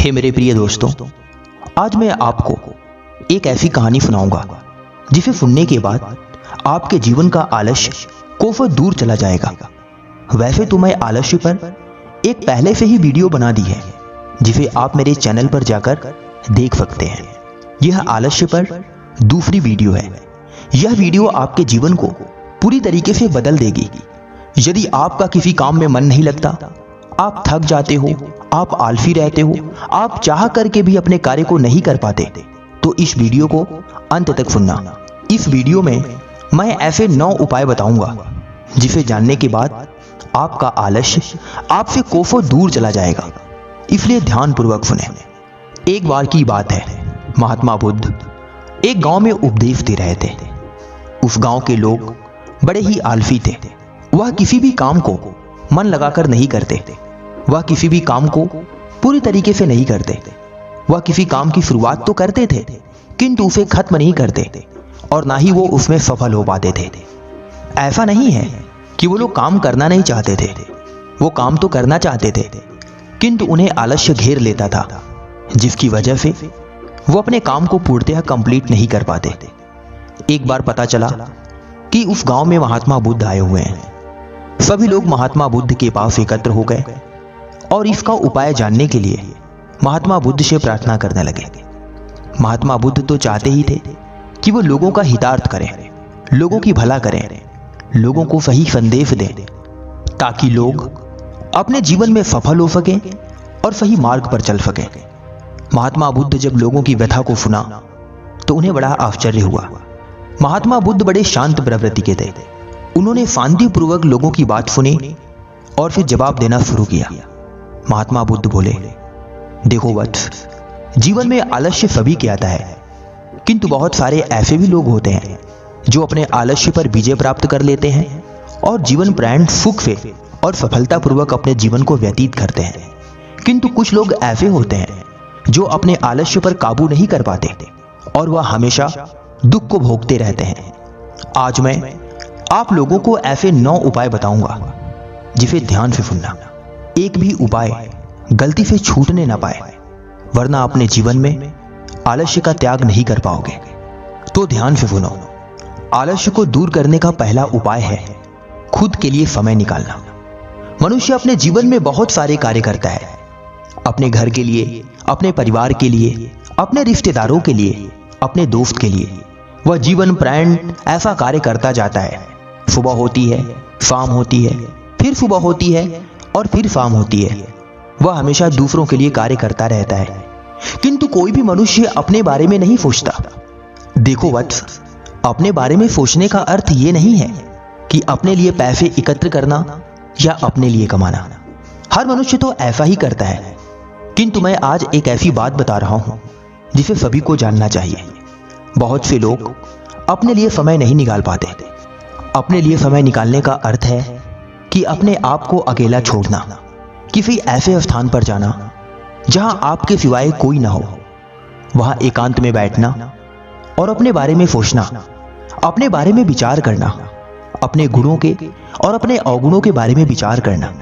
हे मेरे प्रिय दोस्तों, आज मैं आपको एक ऐसी कहानी सुनाऊंगा जिसे सुनने के बाद आपके जीवन का आलस्य कोसों दूर चला जाएगा। वैसे तो मैं आलस्य पर एक पहले से ही वीडियो बना दी है जिसे आप मेरे चैनल पर जाकर देख सकते हैं। यह आलस्य पर दूसरी वीडियो है। यह वीडियो आपके जीवन को पूरी तरीके से बदल देगी। यदि आपका किसी काम में मन नहीं लगता, आप थक जाते हो, आप आलसी रहते हो, आप चाह करके भी अपने कार्य को नहीं कर पाते, तो इस वीडियो को अंत तक सुनना। इस वीडियो में मैं ऐसे 9 उपाय बताऊंगा जिसे जानने के बाद आपका आलस्य आपसे कोसों दूर चला जाएगा। इसलिए ध्यानपूर्वक सुने। एक बार की बात है, महात्मा बुद्ध एक गांव में उपदेश दे रहे थे। उस गांव के लोग बड़े ही आलसी थे। वह किसी भी काम को मन लगाकर नहीं करते। वह किसी भी काम को पूरी तरीके से नहीं करते। वह किसी काम की शुरुआत तो करते थे किंतु उसे खत्म नहीं करते और ना ही वो उसमें सफल हो पाते थे। ऐसा नहीं है कि वो लोग काम करना नहीं चाहते थे, वो काम तो करना चाहते थे किंतु उन्हें आलस्य घेर लेता था, जिसकी वजह से वो अपने काम को पूर्णतः कंप्लीट नहीं कर पाते। एक बार पता चला कि उस गांव में महात्मा बुद्ध आए हुए हैं। सभी लोग महात्मा बुद्ध के पास एकत्र हो गए और इसका उपाय जानने के लिए महात्मा बुद्ध से प्रार्थना करने लगे। महात्मा बुद्ध तो चाहते ही थे कि वो लोगों का हितार्थ करें, लोगों की भला करें, लोगों को सही संदेश दें ताकि लोग अपने जीवन में सफल हो सकें और सही मार्ग पर चल सकें। महात्मा बुद्ध जब लोगों की व्यथा को सुना तो उन्हें बड़ा आश्चर्य हुआ। महात्मा बुद्ध बड़े शांत प्रवृत्ति के थे। उन्होंने शांतिपूर्वक लोगों की बात सुनी और फिर जवाब देना शुरू किया। महात्मा बुद्ध बोले, देखो वत्स, जीवन में आलस्य सभी के आता है, किंतु बहुत सारे ऐसे भी लोग होते हैं जो अपने आलस्य पर विजय प्राप्त कर लेते हैं और जीवन पर्यंत सुख से और सफलतापूर्वक अपने जीवन को व्यतीत करते हैं। किंतु कुछ लोग ऐसे होते हैं जो अपने आलस्य पर काबू नहीं कर पाते और वह हमेशा दुख को भोगते रहते हैं। आज मैं आप लोगों को ऐसे 9 उपाय बताऊंगा जिसे ध्यान से सुनना। एक भी उपाय गलती से छूटने ना पाए, वरना अपने जीवन में आलस्य का त्याग नहीं कर पाओगे। तो ध्यान से सुनो। आलस्य को दूर करने का पहला उपाय है खुद के लिए समय निकालना। मनुष्य अपने जीवन में बहुत सारे कार्य करता है, अपने घर के लिए, अपने परिवार के लिए, अपने रिश्तेदारों के लिए, अपने दोस्त के लिए। वह जीवन पर्यंत ऐसा कार्य करता जाता है। सुबह होती है, शाम होती है, फिर सुबह होती है और फिर शाम होती है। वह हमेशा दूसरों के लिए कार्य करता रहता है, किंतु कोई भी मनुष्य अपने बारे में नहीं सोचता। देखो वत्स, अपने बारे में सोचने का अर्थ यह नहीं है कि अपने लिए पैसे एकत्र करना या अपने लिए कमाना। हर मनुष्य तो ऐसा ही करता है, किंतु मैं आज एक ऐसी बात बता रहा हूं जिसे सभी को जानना चाहिए। बहुत से लोग अपने लिए समय नहीं निकाल पाते। अपने लिए समय निकालने का अर्थ है कि अपने आप को अकेला छोड़ना, किसी ऐसे स्थान पर जाना जहां आपके सिवाय कोई ना हो, वहां एकांत में बैठना और अपने बारे में सोचना, अपने बारे में विचार करना, अपने गुणों के और अपने अवगुणों के बारे में विचार करना,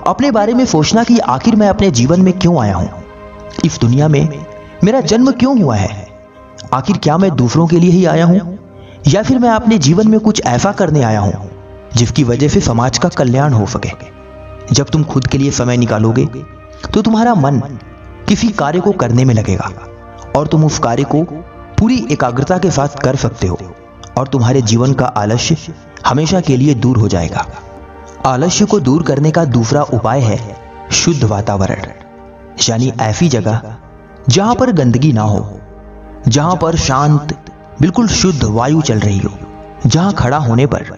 अपने बारे में सोचना कि आखिर मैं अपने जीवन में क्यों आया हूं, इस दुनिया में मेरा जन्म क्यों हुआ है, आखिर क्या मैं दूसरों के लिए ही आया हूं या फिर मैं अपने जीवन में कुछ ऐसा करने आया हूं जिसकी वजह से समाज का कल्याण हो सके। जब तुम खुद के लिए समय निकालोगे तो तुम्हारा मन किसी कार्य को करने में लगेगा और तुम उस कार्य को पूरी एकाग्रता के साथ कर सकते हो और तुम्हारे जीवन का आलस्य हमेशा के लिए दूर हो जाएगा। आलस्य को दूर करने का दूसरा उपाय है शुद्ध वातावरण, यानी ऐसी जगह जहां पर गंदगी ना हो, जहां पर शांत बिल्कुल शुद्ध वायु चल रही हो, जहां खड़ा होने पर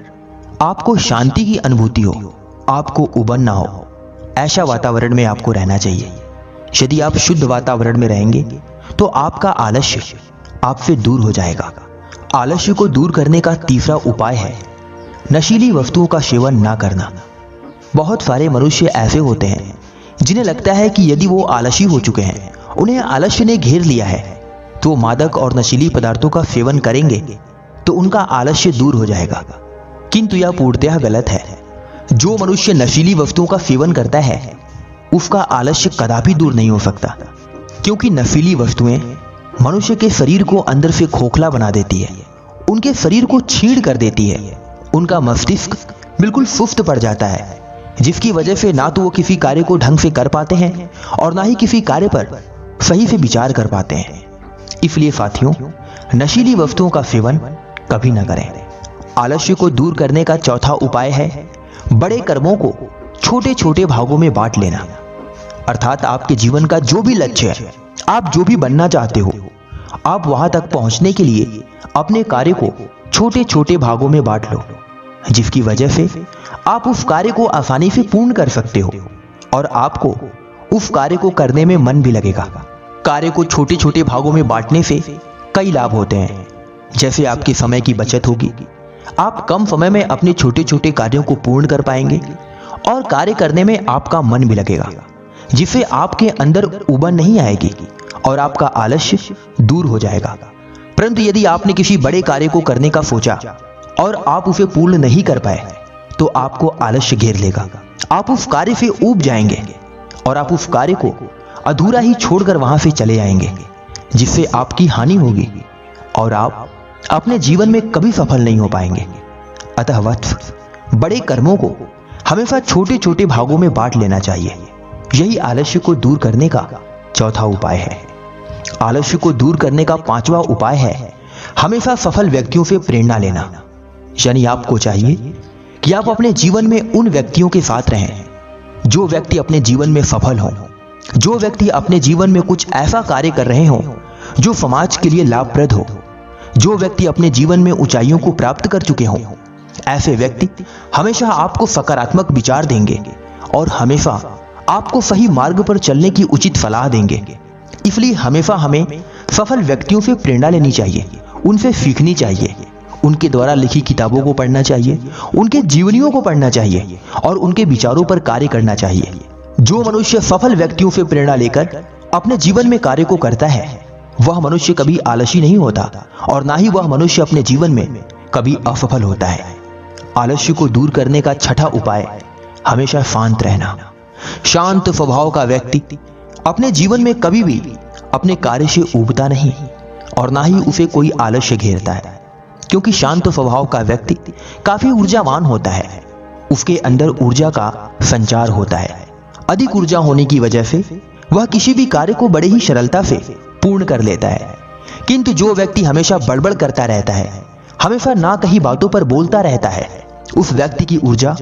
आपको शांति की अनुभूति हो, आपको उबन ना हो। ऐसा वातावरण में आपको रहना चाहिए। यदि आप शुद्ध वातावरण में रहेंगे तो आपका आलस्य आपसे दूर हो जाएगा। आलस्य को दूर करने का तीसरा उपाय है नशीली वस्तुओं का सेवन ना करना। बहुत सारे मनुष्य ऐसे होते हैं जिन्हें लगता है कि यदि वो आलसी हो चुके हैं, उन्हें आलस्य ने घेर लिया है, तो मादक और नशीली पदार्थों का सेवन करेंगे तो उनका आलस्य दूर हो जाएगा। किंतु यह पूर्णतः गलत है। जो मनुष्य नशीली वस्तुओं का सेवन करता है उसका आलस्य कदापि दूर नहीं हो सकता। क्योंकि नशीली वस्तुएं मनुष्य के शरीर को अंदर से खोखला बना देती है, उनके शरीर को छीड़ कर देती है, उनका मस्तिष्क बिल्कुल सुस्त पड़ जाता है, जिसकी वजह से ना तो वो किसी कार्य को ढंग से कर पाते हैं और ना ही किसी कार्य पर सही से विचार कर पाते हैं। इसलिए साथियों, नशीली वस्तुओं का सेवन कभी ना करें। आलस्य को दूर करने का चौथा उपाय है बड़े कर्मों को छोटे छोटे भागों में बांट लेना। अर्थात आपके जीवन का जो भी लक्ष्य है, आप जो भी बनना चाहते हो, आप वहां तक पहुंचने के लिए अपने कार्य को छोटे छोटे भागों में बांट लो, जिसकी वजह से आप उस कार्य को आसानी से पूर्ण कर सकते हो और आपको उस कार्य को करने में मन भी लगेगा। कार्य को छोटे छोटे भागों में बांटने से कई लाभ होते हैं, जैसे आपके समय की बचत होगी, आप कम समय में अपने छोटे छोटे कार्यों को पूर्ण कर पाएंगे और कार्य करने में आपका मन भी लगेगा, जिससे आपके अंदर उबन नहीं आएगी और आपका आलस्य दूर हो जाएगा। परंतु यदि आपने किसी बड़े कार्य को करने का सोचा और आप उसे पूर्ण नहीं कर पाए, तो आपको आलस्य घेर लेगा, आप उस कार्य से ऊब जाएंगे और आप उस कार्य को अधूरा ही छोड़कर वहां से चले आएंगे, जिससे आपकी हानि होगी और आप अपने जीवन में कभी सफल नहीं हो पाएंगे। अतः वत्स, बड़े कर्मों को हमेशा छोटे छोटे भागों में बांट लेना चाहिए। यही आलस्य को दूर करने का चौथा उपाय है। आलस्य को दूर करने का पांचवा उपाय है हमेशा सफल व्यक्तियों से प्रेरणा लेना। यानी आपको चाहिए कि आप अपने जीवन में उन व्यक्तियों के साथ रहें जो व्यक्ति अपने जीवन में सफल हो, जो व्यक्ति अपने जीवन में कुछ ऐसा कार्य कर रहे हो जो समाज के लिए लाभप्रद हो, जो व्यक्ति अपने जीवन में ऊंचाइयों को प्राप्त कर चुके हों। ऐसे व्यक्ति हमेशा आपको सकारात्मक विचार देंगे और हमेशा आपको सही मार्ग पर चलने की उचित सलाह देंगे। इसलिए हमेशा हमें सफल व्यक्तियों से प्रेरणा लेनी चाहिए, उनसे सीखनी चाहिए, उनके द्वारा लिखी किताबों को पढ़ना चाहिए, उनके जीवनियों को पढ़ना चाहिए और उनके विचारों पर कार्य करना चाहिए। जो मनुष्य सफल व्यक्तियों से प्रेरणा लेकर अपने जीवन में कार्य को करता है, वह मनुष्य कभी आलसी नहीं होता और ना ही वह मनुष्य अपने जीवन में कभी असफल होता है। आलस्य को दूर करने का छठा उपाय हमेशा शांत रहना। शांत स्वभाव का व्यक्ति अपने जीवन में कभी भी अपने कार्य से ऊबता नहीं और ना ही उसे कोई आलस्य घेरता है, क्योंकि शांत स्वभाव का व्यक्ति काफी ऊर्जावान होता है, उसके अंदर ऊर्जा का संचार होता है। अधिक ऊर्जा होने की वजह से वह किसी भी कार्य को बड़े ही सरलता से पूर्ण कर लेता है। किंतु जो व्यक्ति हमेशा बड़बड़ करता रहता है, हमेशा ना कहीं बातों पर बोलता रहता है, उस व्यक्ति की ऊर्जा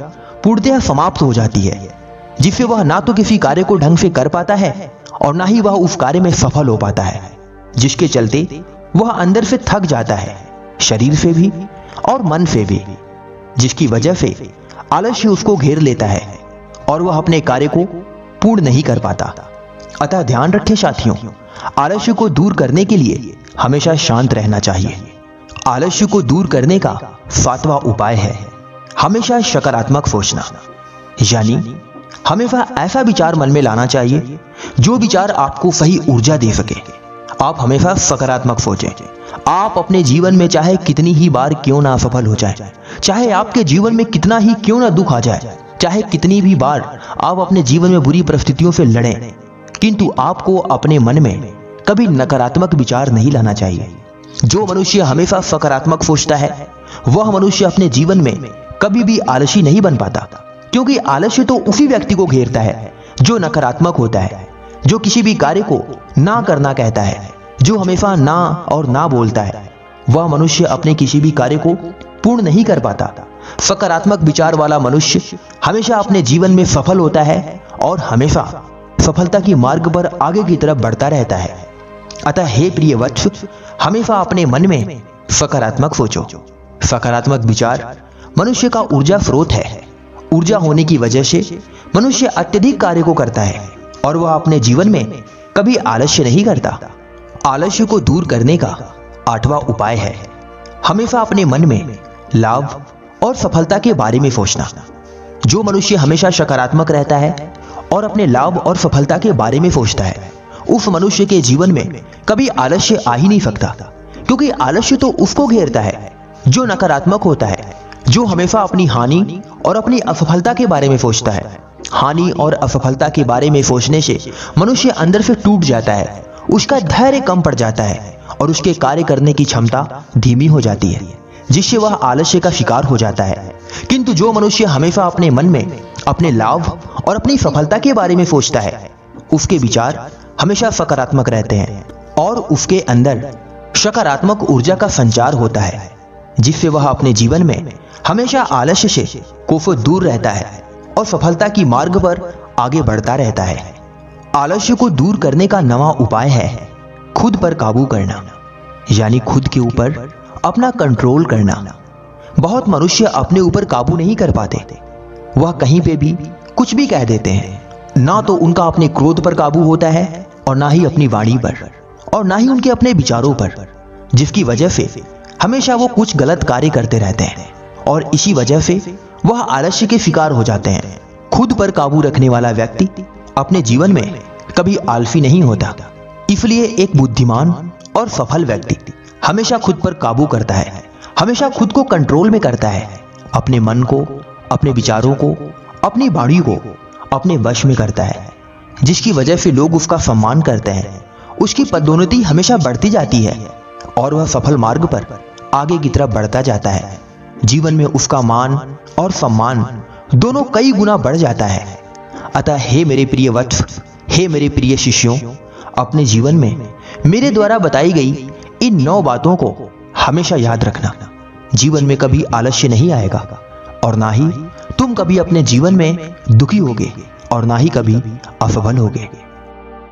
पूर्णतः समाप्त हो जाती है, जिससे वह ना तो किसी कार्य को ढंग से कर पाता है और ना ही वह उस कार्य में सफल हो पाता है, जिसके चलते वह अंदर से थक जाता है, शरीर से भी और मन से भी, जिसकी वजह से आलस्य उसको घेर लेता है और वह अपने कार्य को पूर्ण नहीं कर पाता। अतः ध्यान रखें साथियों, आलस्य को दूर करने के लिए हमेशा शांत रहना चाहिए। आलस्य को दूर करने का सातवां उपाय है हमेशा सकारात्मक सोचना। यानी हमेशा ऐसा विचार मन में लाना चाहिए जो विचार आपको सही ऊर्जा दे सके। आप हमेशा सकारात्मक सोचें। आप अपने जीवन में चाहे कितनी ही बार क्यों ना असफल हो जाए, चाहे आपके जीवन में कितना ही क्यों ना दुख आ जाए, चाहे कितनी भी बार आप अपने जीवन में बुरी परिस्थितियों से लड़ें, किंतु आपको अपने मन में कभी नकारात्मक विचार नहीं लाना चाहिए। जो मनुष्य हमेशा सकारात्मक सोचता है, वह मनुष्य अपने जीवन में कभी भी आलसी नहीं बन पाता, क्योंकि आलस्य तो उसी व्यक्ति को घेरता है जो नकारात्मक होता है, जो किसी भी कार्य को ना करना कहता है, जो हमेशा ना और ना बोलता है। वह मनुष्य अपने किसी भी कार्य को पूर्ण नहीं कर पाता। सकारात्मक विचार वाला मनुष्य हमेशा अपने जीवन में सफल होता है और हमेशा सफलता की मार्ग पर आगे की तरफ बढ़ता रहता है। अतः हे प्रिय वत्स, हमेशा अपने मन में सकारात्मक सोचो। सकारात्मक विचार मनुष्य का ऊर्जा स्रोत है। ऊर्जा होने की वजह से मनुष्य अत्यधिक कार्य को करता है और वह अपने जीवन में कभी आलस्य नहीं करता। आलस्य को दूर करने का आठवां उपाय है हमेशा अपने मन में लाभ और सफलता के बारे में सोचना। जो मनुष्य हमेशा सकारात्मक रहता है और अपने लाभ और सफलता के बारे में सोचता है, उस मनुष्य के जीवन में कभी आलस्य आ ही नहीं सकता, क्योंकि आलस्य तो उसको घेरता है जो नकारात्मक होता है, जो हमेशा अपनी हानि और अपनी असफलता के बारे में सोचता है। हानि और असफलता के बारे में सोचने से मनुष्य अंदर से टूट जाता है उसका धैर्य कम पड़ जाता है और उसके कार्य करने की क्षमता धीमी हो जाती है, जिससे वह आलस्य का शिकार हो जाता है। किंतु जो मनुष्य हमेशा अपने मन में अपने लाभ और अपनी सफलता के बारे में सोचता है, उसके विचार हमेशा सकारात्मक रहते हैं और उसके अंदर सकारात्मक ऊर्जा का संचार होता है, जिससे वह अपने जीवन में हमेशा आलस्य से कोसों दूर रहता है और सफलता की मार्ग पर आगे बढ़ता रहता है। आलस्य को दूर करने का नवा उपाय है खुद पर काबू करना, यानी खुद के ऊपर अपना कंट्रोल करना। बहुत मनुष्य अपने ऊपर काबू नहीं कर पाते, वह कहीं पे भी कुछ भी कह देते हैं। ना तो उनका अपने क्रोध पर काबू होता है और ना ही अपनी वाणी पर और ना ही उनके अपने विचारों पर, जिसकी वजह से हमेशा वो कुछ गलत कार्य करते रहते हैं और इसी वजह से वह आलस्य के शिकार हो जाते हैं। खुद पर काबू रखने वाला व्यक्ति अपने जीवन में कभी आलसी नहीं होता। इसलिए एक बुद्धिमान और सफल व्यक्ति हमेशा खुद पर काबू करता है, हमेशा खुद को कंट्रोल में करता है, अपने मन को, अपने विचारों को, अपनी वाणी को अपने वश में करता है, जिसकी वजह से लोग उसका सम्मान करते हैं। उसकी पदोन्नति हमेशा बढ़ती जाती है और वह सफल मार्ग पर आगे की तरफ बढ़ता जाता है। जीवन में उसका मान और सम्मान दोनों कई गुना बढ़ जाता है। अतः हे मेरे प्रिय वत्स, हे मेरे प्रिय शिष्यों, अपने जीवन में मेरे द्वारा बताई गई इन 9 बातों को हमेशा याद रखना। जीवन में कभी आलस्य नहीं आएगा और ना ही तुम कभी अपने जीवन में दुखी होगे और ना ही कभी असफल होगे।